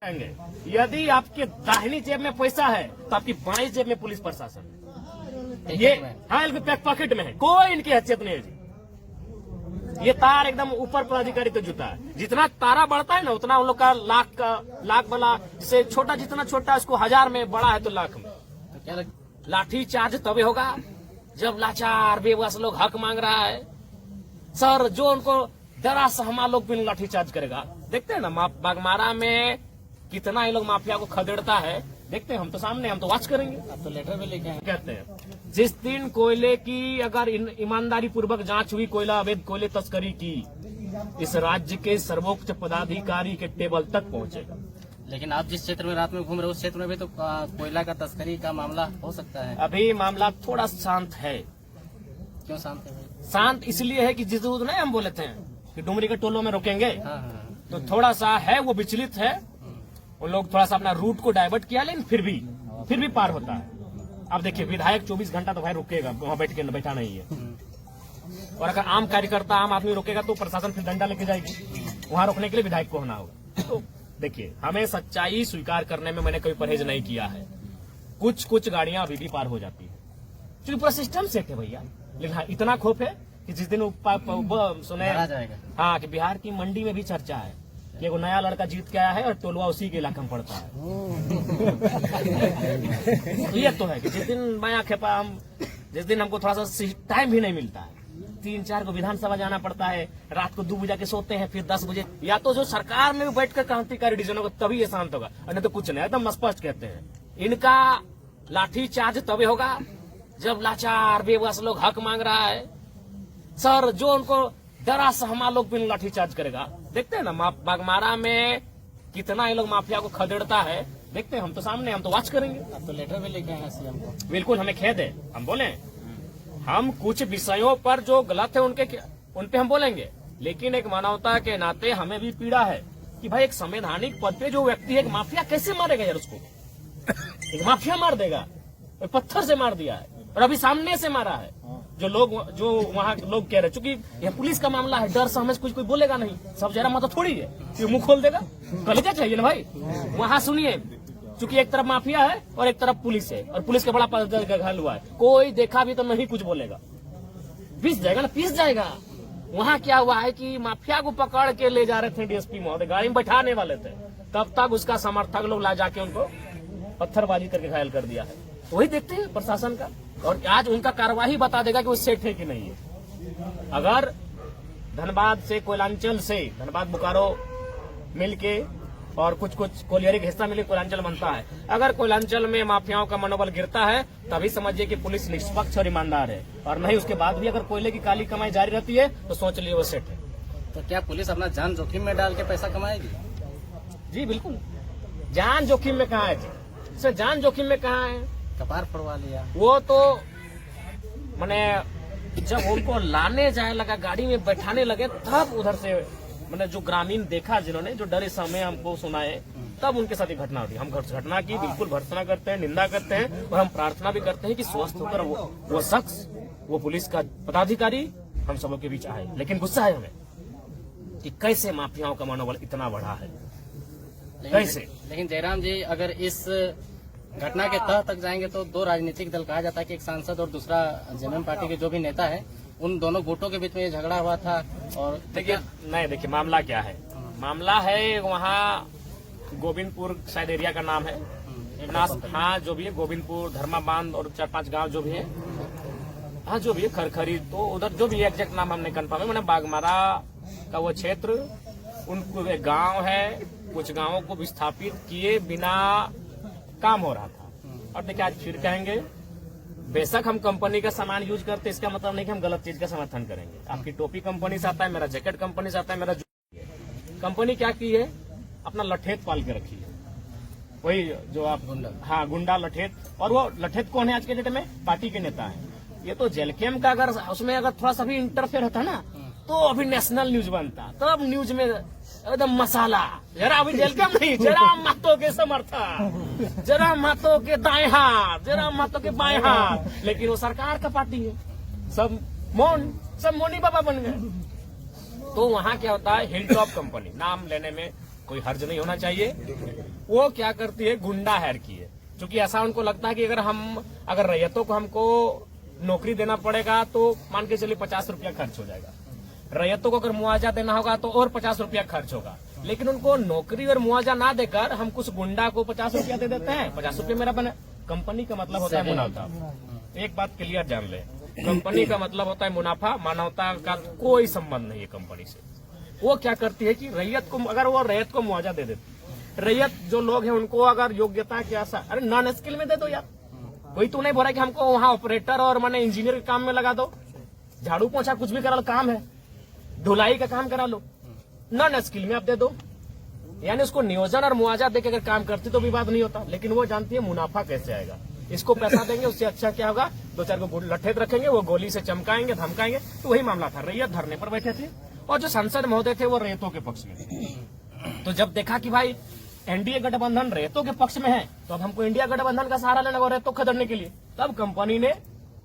यदि आपके दाहिनी जेब में पैसा है तो आपकी बाईं जेब में पुलिस प्रशासन ये हाँ पॉकेट में है, कोई इनकी हैसियत नहीं है जी। ये तार एकदम ऊपर पदाधिकारी तो जुटा है, जितना तारा बढ़ता है ना उतना उन लोग का लाख वाला, जैसे छोटा जितना छोटा उसको 1000 में, बड़ा है तो लाख में। तो क्या लाठी चार्ज तभी होगा जब लाचार बेबस लोग हक मांग रहा है सर, जो उनको डरा सहमा लोग भी लाठी चार्ज करेगा। देखते हैं ना बागमारा में कितना ये लोग माफिया को खदेड़ता है, देखते हैं। हम तो सामने, हम तो वॉच करेंगे। अब तो लेटर में लेके कहते हैं जिस दिन कोयले की अगर ईमानदारी पूर्वक जांच हुई, कोयला अवैध कोयले तस्करी की, इस राज्य के सर्वोच्च पदाधिकारी के टेबल तक पहुंचेगा। लेकिन आप जिस क्षेत्र में रात में घूम रहे हो उस क्षेत्र में भी तो कोयला का तस्करी का मामला हो सकता है। अभी मामला थोड़ा शांत है। क्यों शांत है? शांत इसलिए है कि जिस दूध नहीं हम बोले थे कि डुमरी के टोलों में रोकेंगे, हाँ। तो थोड़ा सा है वो विचलित है। उन लोग थोड़ा सा अपना रूट को डाइवर्ट किया, लेकिन फिर भी पार होता है। अब देखिए विधायक 24 घंटा तो भाई रुकेगा, वहां बैठा नहीं है। और अगर आम कार्यकर्ता, आम आदमी रोकेगा तो प्रशासन फिर डंडा लेके जाएगी। वहां रोकने के लिए विधायक को होना होगा। तो देखिए, हमें सच्चाई स्वीकार करने में मैंने कभी परहेज नहीं किया है। कुछ गाड़ियां अभी भी पार हो जाती है क्योंकि पूरा सिस्टम सेट है भैया। लेकिन हाँ, इतना खौफ है कि जिस दिन सुने हाँ कि बिहार की मंडी में भी चर्चा है कि एगो नया लड़का जीत के आया है और टोलवा उसी के इलाके में पड़ता है। तो ये तो है कि जिस दिन मैं खेपा, जिस दिन हमको थोड़ा सा टाइम भी नहीं मिलता है, 3-4 को विधानसभा जाना पड़ता है, रात को 2 बजे के सोते हैं, फिर 10 बजे, या तो जो सरकार में भी बैठकर क्रांतिकारी डिसीजन होगा तभी ये शांत होगा, और नहीं तो कुछ नहीं। एकदम स्पष्ट कहते हैं, इनका लाठी चार्ज तभी होगा जब लाचार बेबस लोग हक मांग रहा है सर, जो उनको डरा सहमा लोग भी लाठी चार्ज करेगा। देखते हैं ना बागमारा में कितना ये लोग माफिया को खदेड़ता है, देखते हैं। हम तो सामने, हम तो वॉच करेंगे। अब तो लेटर में लेके आए हैं सीएम को। बिल्कुल, हमें खेद है। हम बोले हम कुछ विषयों पर जो गलत है उन पे हम बोलेंगे, लेकिन एक मानवता के नाते हमें भी पीड़ा है कि भाई एक संवैधानिक पद पे जो व्यक्ति है, एक माफिया कैसे मारेगा यार उसको? एक माफिया मार देगा, पत्थर से मार दिया है और अभी सामने से मारा है। जो वहाँ लोग कह रहे, चूंकि यह पुलिस का मामला है, डर से हमें कुछ कोई बोलेगा नहीं, सब जरा मत थोड़ी है कि मुंह खोल देगा। कलेजा चाहिए ना भाई। वहाँ सुनिए, चूंकि एक तरफ माफिया है और एक तरफ पुलिस है, और पुलिस का बड़ा घायल हुआ है, कोई देखा भी तो नहीं कुछ बोलेगा, पीस जाएगा ना, पीस जाएगा। वहाँ क्या हुआ है कि माफिया को पकड़ के ले जा रहे थे डीएसपी महोदय, गाड़ी में बैठाने वाले थे, तब तक उसका समर्थक लोग ला जाके उनको पत्थरबाजी करके घायल कर दिया है। वही देखते हैं प्रशासन का, और आज उनका कार्यवाही बता देगा कि वो सेट है कि नहीं है। अगर धनबाद से, कोयलांचल से, धनबाद बोकारो मिलके और कुछ कोलियरी का हिस्सा मिले कोयलांचल बनता है, अगर कोयलांचल में माफियाओं का मनोबल गिरता है तभी समझिए कि पुलिस निष्पक्ष और ईमानदार है, और नहीं उसके बाद भी अगर कोयले की काली कमाई जारी रहती है तो सोच लिए वो सेट है। तो क्या पुलिस अपना जान जोखिम में डाल के पैसा कमाएगी? जी बिल्कुल। जान जोखिम में कहाँ है जी? सर जान जोखिम में कहाँ है? कपार फोड़वा लिया वो तो मैंने जब उनको लाने जाए लगा, गाड़ी में बैठाने लगे, तब उधर से मैंने जो ग्रामीण देखा, जिन्होंने जो डरे समय हमको सुनाए, तब उनके साथ ये घटना हुई। हम घटना की बिल्कुल भर्त्सना करते हैं, निंदा करते हैं, और हम प्रार्थना भी करते हैं कि स्वस्थ होकर वो शख्स, वो पुलिस का पदाधिकारी हम सबों के बीच आए। लेकिन गुस्सा है हमें कि कैसे माफियाओं का मनोबल इतना बढ़ा है, कैसे। लेकिन जयराम जी, अगर इस घटना के तह तक जाएंगे तो 2 राजनीतिक दल, कहा जाता है कि एक सांसद और दूसरा जेएमएम पार्टी के जो भी नेता है, उन दोनों गुटों के बीच में ये झगड़ा हुआ था। और देखिए मामला क्या है? मामला है वहाँ गोविंदपुर शायद एरिया का नाम है, हाँ जो भी है, गोविंदपुर, धर्मा बांध और 4-5 गांव जो भी है, हाँ जो भी है, खरखरी, तो उधर जो भी एग्जैक्ट नाम हमने कन्फर्म है, मैंने बागमारा का वो क्षेत्र, उनको एक गाँव है, कुछ गाँवों को विस्थापित किए बिना काम हो रहा था। और देखिए आज फिर कहेंगे, बेशक हम कंपनी का सामान यूज करते, इसका मतलब नहीं कि हम गलत चीज का समर्थन करेंगे। आपकी टोपी कंपनी से आता है, मेरा जैकेट कंपनी से आता है, मेरा कंपनी क्या की है, अपना लठेत पाल के रखी है, वही जो आप हाँ गुंडा लठेत। और वो लठेत कौन है आज के डेट में? पार्टी के नेता है। ये तो जेलकेम का अगर उसमें अगर थोड़ा सा भी इंटरफेयर होता ना, तो अभी नेशनल न्यूज बनता, तब न्यूज में एकदम मसाला। जरा अभी जेलकेम नहीं, जरा महतो के समर्थक, जरा महतो के दाएं हाथ, जरा महतो के बाएं हाथ। लेकिन वो सरकार का पार्टी है, सब मोनी बाबा बन गए। तो वहाँ क्या होता है, हिल टॉप कंपनी, नाम लेने में कोई हर्ज नहीं होना चाहिए। वो क्या करती है, गुंडा हायर की है, क्योंकि ऐसा उनको लगता है कि अगर रैयतों को हमको नौकरी देना पड़ेगा तो मान के चलिए 50 रुपया खर्च हो जाएगा, रैयतों को अगर मुआवजा देना होगा तो और 50 रुपया खर्च होगा, लेकिन उनको नौकरी और मुआवजा ना देकर हम कुछ गुंडा को 50 रुपया दे देते हैं, 50 रुपया मेरा बने। कंपनी का मतलब होता है मुनाफा। एक बात क्लियर जान ले, कंपनी का मतलब होता है मुनाफा, मानवता का कोई संबंध नहीं है कंपनी से। वो क्या करती है कि रैयत को, अगर वो रैयत को मुआवजा दे देती, रैयत जो लोग हैं उनको अगर योग्यता के आसार, अरे नॉन स्किल में दे दो यार, कोई तो नहीं बोल रहा कि हमको वहाँ ऑपरेटर और माने इंजीनियर के काम में लगा दो, झाड़ू पोछा कुछ भी करा लो, काम है, धुलाई का काम करा लो, नॉन स्किल में आप दे दो। यानी उसको नियोजन और मुआवजा देकर अगर काम करती तो विवाद नहीं होता, लेकिन वो जानती है मुनाफा कैसे आएगा। इसको पैसा देंगे, उससे अच्छा क्या होगा, 2-4 को लठेत रखेंगे, वो गोली से चमकाएंगे, धमकाएंगे। तो वही मामला था, रैयत धरने पर बैठे थे और जो सांसद महोदय थे वो रैयतों के पक्ष में थे। तो जब देखा कि भाई एनडीए गठबंधन रैयतों के पक्ष में है, तो अब हमको इंडिया गठबंधन का सहारा लेना होगा रैयतों को खदेड़ने के लिए। तब कंपनी ने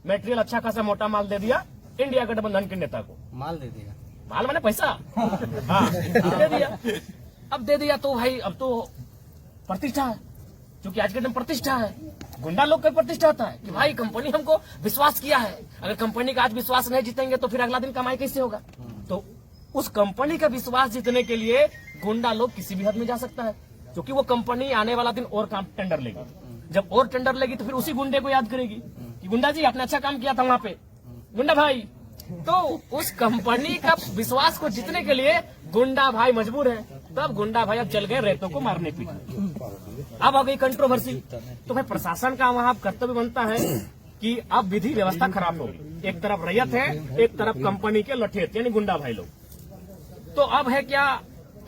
मेटेरियल अच्छा खासा मोटा माल दे दिया इंडिया गठबंधन के नेता को। माल दे दिया, माल मैंने पैसा हाँ दे दिया। अब दे दिया तो भाई अब तो प्रतिष्ठा है, क्योंकि आज के दिन प्रतिष्ठा है, गुंडा लोग का प्रतिष्ठा होता है कि भाई कंपनी हमको विश्वास किया है, अगर कंपनी का आज विश्वास नहीं जीतेंगे तो फिर अगला दिन कमाई कैसे होगा। तो उस कंपनी का विश्वास जीतने के लिए गुंडा लोग किसी भी हद में जा सकता है, क्योंकि वो कंपनी आने वाला दिन और काम टेंडर लेगी। जब और टेंडर लेगी तो फिर उसी गुंडे को याद करेगी कि गुंडा जी आपने अच्छा काम किया था वहां पे, गुंडा भाई। तो उस कंपनी का विश्वास को जीतने के लिए गुंडा भाई मजबूर है। तब गुंडा भाई अब चल गए रैयतों को मारने पीटने। अब आ गई कंट्रोवर्सी। तो भाई प्रशासन का वहां कर्तव्य बनता है कि अब विधि व्यवस्था खराब होगी, एक तरफ रैयत है, एक तरफ कंपनी के लठेत यानी गुंडा भाई लोग। तो अब है क्या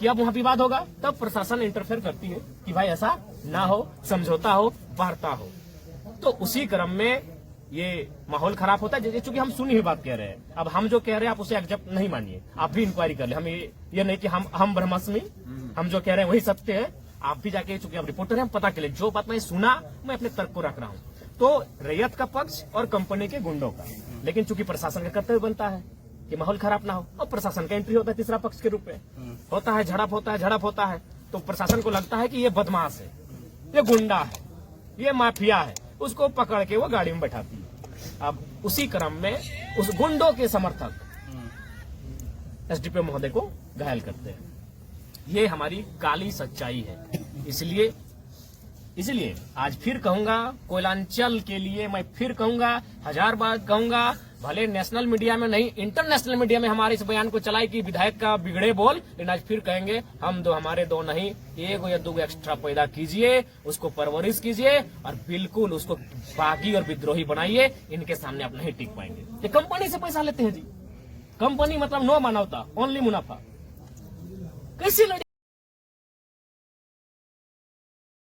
कि अब वहां विवाद होगा, तब प्रशासन इंटरफेयर करती है कि भाई ऐसा ना हो, समझौता हो, वार्ता हो। तो उसी क्रम में ये माहौल खराब होता है। चूंकि हम सुनी हुई बात कह रहे हैं, अब हम जो कह रहे हैं आप उसे एक्सेप्ट नहीं मानिए, आप भी इंक्वायरी कर ले। हम ये नहीं कि हम ब्रह्मास्मि, हम जो कह रहे हैं वही सत्य है। आप भी जाके, चूंकि आप रिपोर्टर हैं, पता कर ले। जो बात मैंने सुना मैं अपने तर्क को रख रहा हूँ। तो रैयत का पक्ष और कंपनी के गुंडों का, लेकिन चूंकि प्रशासन का कर्तव्य बनता है कि माहौल खराब ना हो, और प्रशासन का एंट्री होता है तीसरा पक्ष के रूप में, होता है झड़प होता है। तो प्रशासन को लगता है कि ये बदमाश है, ये गुंडा है, ये माफिया है, उसको पकड़ के वो गाड़ी में बैठाती है। अब उसी क्रम में उस गुंडों के समर्थक एसडीपीओ महोदय को घायल करते हैं। ये हमारी काली सच्चाई है। इसलिए आज फिर कहूंगा, कोयलांचल के लिए मैं फिर कहूंगा, 1000 बार कहूंगा, भले नेशनल मीडिया में नहीं, इंटरनेशनल मीडिया में हमारे इस बयान को चलाए कि विधायक का बिगड़े बोल, लेकिन आज फिर कहेंगे हम दो, हमारे दो नहीं, 1 या 2 एक्स्ट्रा पैदा कीजिए, उसको परवरिश कीजिए और बिल्कुल उसको बागी और विद्रोही बनाइए। इनके सामने आप नहीं टिक पाएंगे। ये कंपनी से पैसा लेते हैं जी, कंपनी मतलब नो मानवता, ओनली मुनाफा। कैसे लड़े?